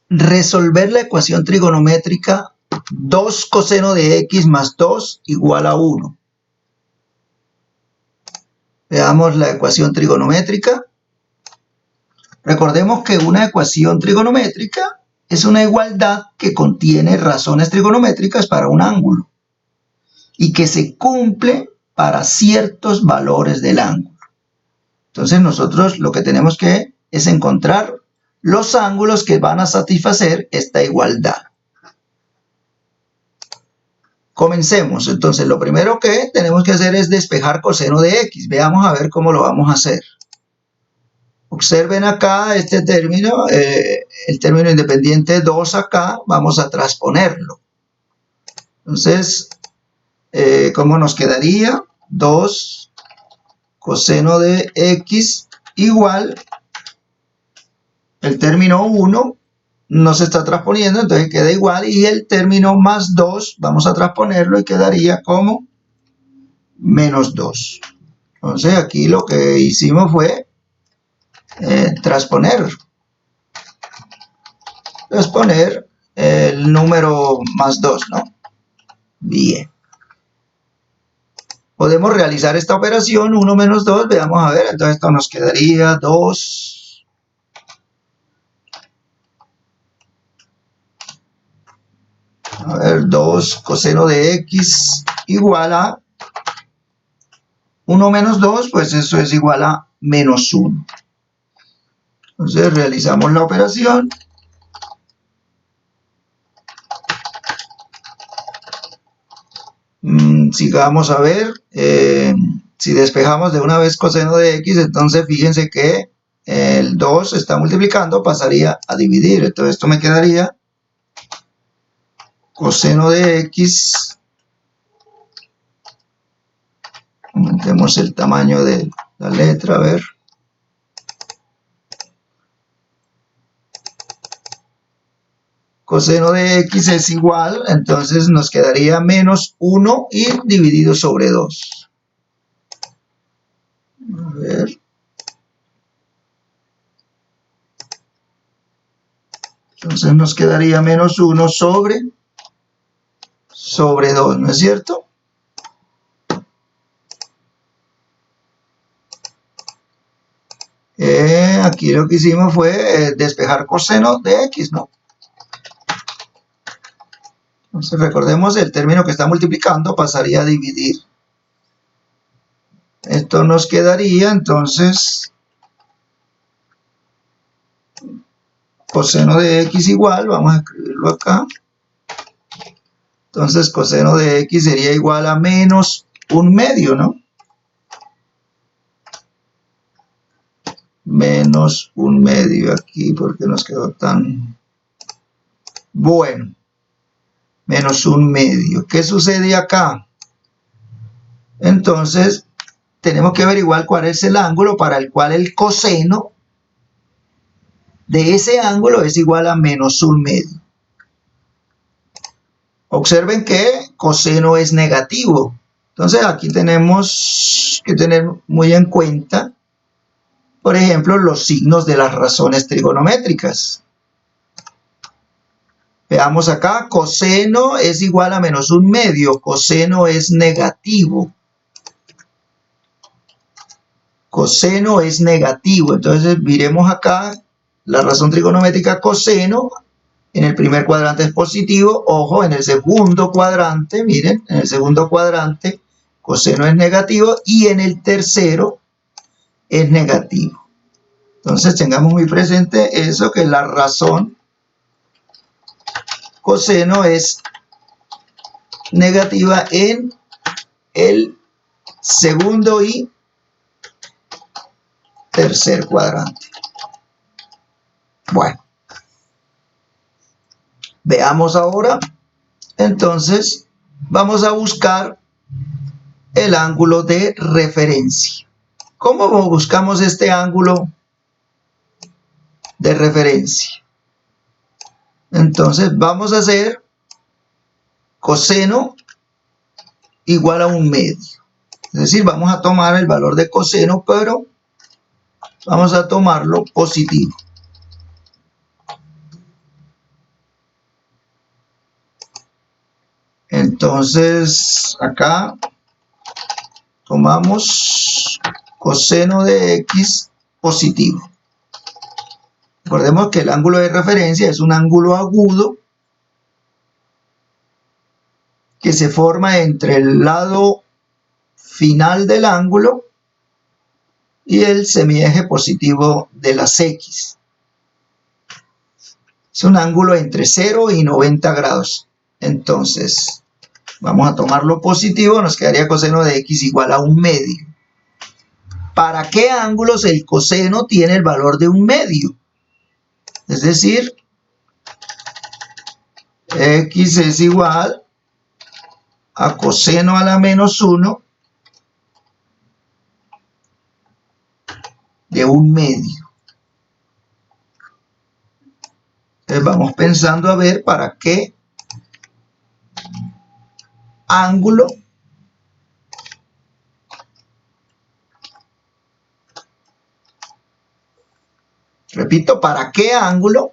resolver la ecuación trigonométrica 2 coseno de x más 2 igual a 1. Veamos la ecuación trigonométrica. Recordemos que una ecuación trigonométrica es una igualdad que contiene razones trigonométricas para un ángulo y que se cumple para ciertos valores del ángulo. Entonces nosotros lo que tenemos que es encontrar los ángulos que van a satisfacer esta igualdad. Comencemos. Entonces lo primero que tenemos que hacer es despejar coseno de x. Veamos a ver cómo lo vamos a hacer. Observen acá este término, el término independiente 2 acá, vamos a transponerlo. Entonces, ¿cómo nos quedaría? 2 coseno de x igual, el término 1 no se está transponiendo, entonces queda igual, y el término más 2 vamos a transponerlo y quedaría como menos 2. Entonces aquí lo que hicimos fue transponer el número más 2, ¿no? Bien. Podemos realizar esta operación 1 menos 2, veamos a ver, entonces esto nos quedaría 2 coseno de x igual a 1 menos 2, pues eso es igual a menos 1. Entonces realizamos la operación. Sigamos a ver. Si despejamos de una vez coseno de x, entonces fíjense que el 2 está multiplicando, pasaría a dividir. Entonces esto me quedaría coseno de x. Aumentemos el tamaño de la letra, a ver. Coseno de x es igual, entonces nos quedaría menos 1 y dividido sobre 2. A ver. Entonces nos quedaría menos 1 sobre 2, ¿no es cierto? Aquí lo que hicimos fue despejar coseno de x, ¿no? Entonces recordemos, el término que está multiplicando pasaría a dividir. Esto nos quedaría entonces coseno de x igual, vamos a escribirlo acá. Entonces coseno de x sería igual a menos 1/2, ¿no? Menos 1/2 aquí, porque nos quedó tan... Bueno. Menos 1/2. ¿Qué sucede acá? Entonces, tenemos que averiguar cuál es el ángulo para el cual el coseno de ese ángulo es igual a menos 1/2. Observen que coseno es negativo. Entonces, aquí tenemos que tener muy en cuenta, por ejemplo, los signos de las razones trigonométricas. Veamos acá, coseno es igual a menos 1/2, coseno es negativo. Coseno es negativo, entonces miremos acá la razón trigonométrica coseno, en el primer cuadrante es positivo, ojo, en el segundo cuadrante, miren, en el segundo cuadrante coseno es negativo y en el tercero es negativo. Entonces tengamos muy presente eso, que la razón coseno es negativa en el segundo y tercer cuadrante. Bueno, veamos ahora, entonces vamos a buscar el ángulo de referencia. ¿Cómo buscamos este ángulo de referencia? Entonces vamos a hacer coseno igual a 1/2. Es decir, vamos a tomar el valor de coseno, pero vamos a tomarlo positivo. Entonces acá tomamos coseno de x positivo. Recordemos que el ángulo de referencia es un ángulo agudo que se forma entre el lado final del ángulo y el semieje positivo de las x. Es un ángulo entre 0 y 90 grados. Entonces, vamos a tomarlo positivo, nos quedaría coseno de x igual a 1/2. ¿Para qué ángulos el coseno tiene el valor de 1/2? Es decir, x es igual a coseno a la menos 1 de 1/2. Entonces vamos pensando a ver para qué ángulo repito, para qué ángulo,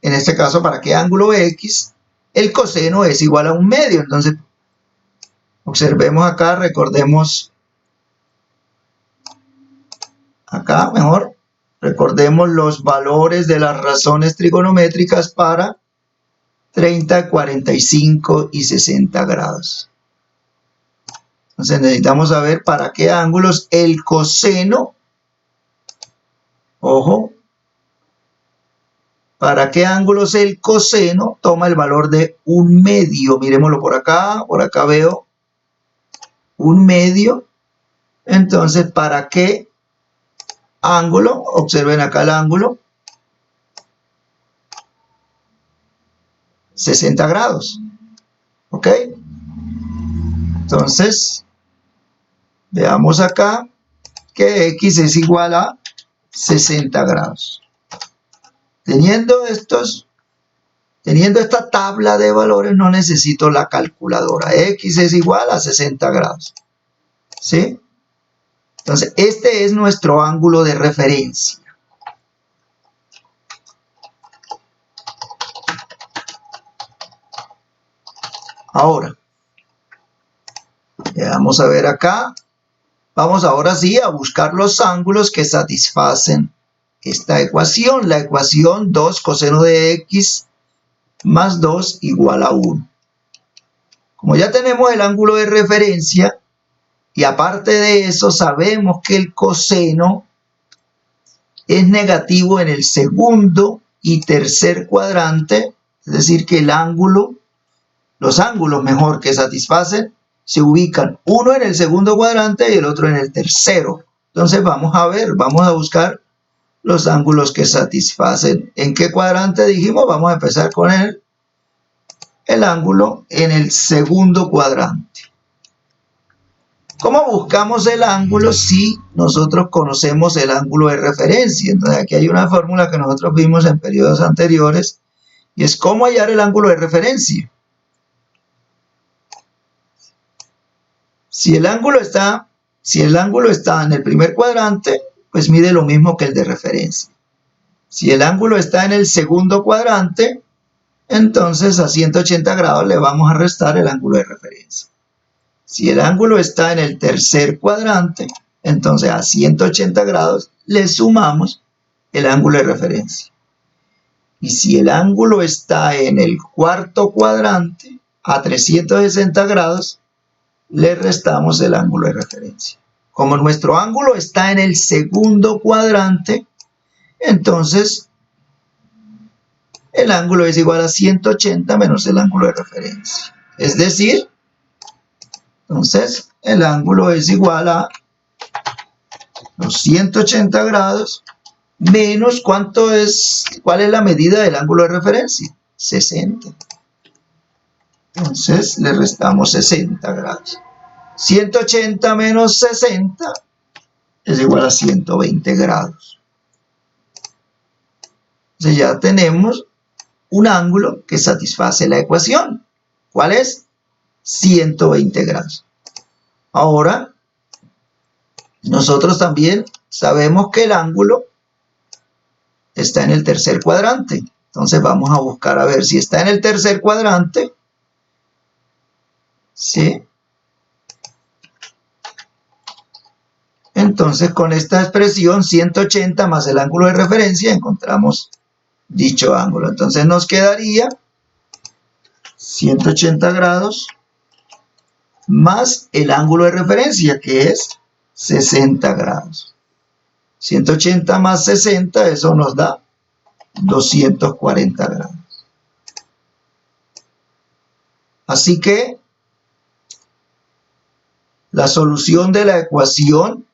en este caso para qué ángulo x, el coseno es igual a 1/2. Entonces observemos acá, recordemos acá mejor, recordemos los valores de las razones trigonométricas para 30, 45 y 60 grados. Entonces necesitamos saber para qué ángulos el coseno, ojo, para qué ángulos el coseno toma el valor de 1/2. Miremoslo por acá veo 1/2. Entonces, ¿para qué ángulo? Observen acá el ángulo. 60 grados. ¿Ok? Entonces, veamos acá que x es igual a 60 grados. Teniendo esta tabla de valores, no necesito la calculadora. X es igual a 60 grados. ¿Sí? Entonces, este es nuestro ángulo de referencia. Ahora, vamos a ver acá. Vamos ahora sí a buscar los ángulos que satisfacen esta ecuación. La ecuación 2 coseno de x más 2 igual a 1. Como ya tenemos el ángulo de referencia, y aparte de eso sabemos que el coseno es negativo en el segundo y tercer cuadrante, es decir que los ángulos mejor que satisfacen se ubican uno en el segundo cuadrante y el otro en el tercero. Entonces vamos a buscar los ángulos que satisfacen. ¿En qué cuadrante dijimos? Vamos a empezar con el ángulo en el segundo cuadrante. ¿Cómo buscamos el ángulo si nosotros conocemos el ángulo de referencia? Entonces aquí hay una fórmula que nosotros vimos en periodos anteriores y es cómo hallar el ángulo de referencia. Si el ángulo está en el primer cuadrante, pues mide lo mismo que el de referencia. Si el ángulo está en el segundo cuadrante, entonces a 180 grados le vamos a restar el ángulo de referencia. Si el ángulo está en el tercer cuadrante, entonces a 180 grados le sumamos el ángulo de referencia. Y si el ángulo está en el cuarto cuadrante, a 360 grados, le restamos el ángulo de referencia. Como nuestro ángulo está en el segundo cuadrante, entonces el ángulo es igual a 180 menos el ángulo de referencia. Es decir, entonces el ángulo es igual a los 180 grados menos ¿cuál es la medida del ángulo de referencia? 60. Entonces le restamos 60 grados. 180 menos 60 es igual a 120 grados. Entonces ya tenemos un ángulo que satisface la ecuación. ¿Cuál es? 120 grados. Ahora, nosotros también sabemos que el ángulo está en el tercer cuadrante. Entonces vamos a buscar a ver si está en el tercer cuadrante. ¿sí? Entonces, con esta expresión 180 más el ángulo de referencia, encontramos dicho ángulo. Entonces nos quedaría 180 grados más el ángulo de referencia, que es 60 grados. 180 más 60, eso nos da 240 grados. Así que la solución de la ecuación,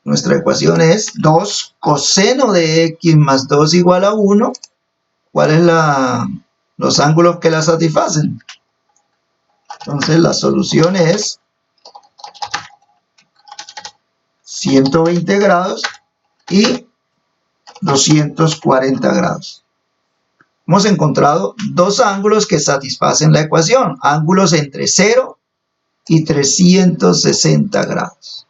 nuestra ecuación es 2 coseno de x más 2 igual a 1. ¿Cuáles son los ángulos que la satisfacen? Entonces la solución es 120 grados y 240 grados. Hemos encontrado dos ángulos que satisfacen la ecuación, ángulos entre 0 y 360 grados.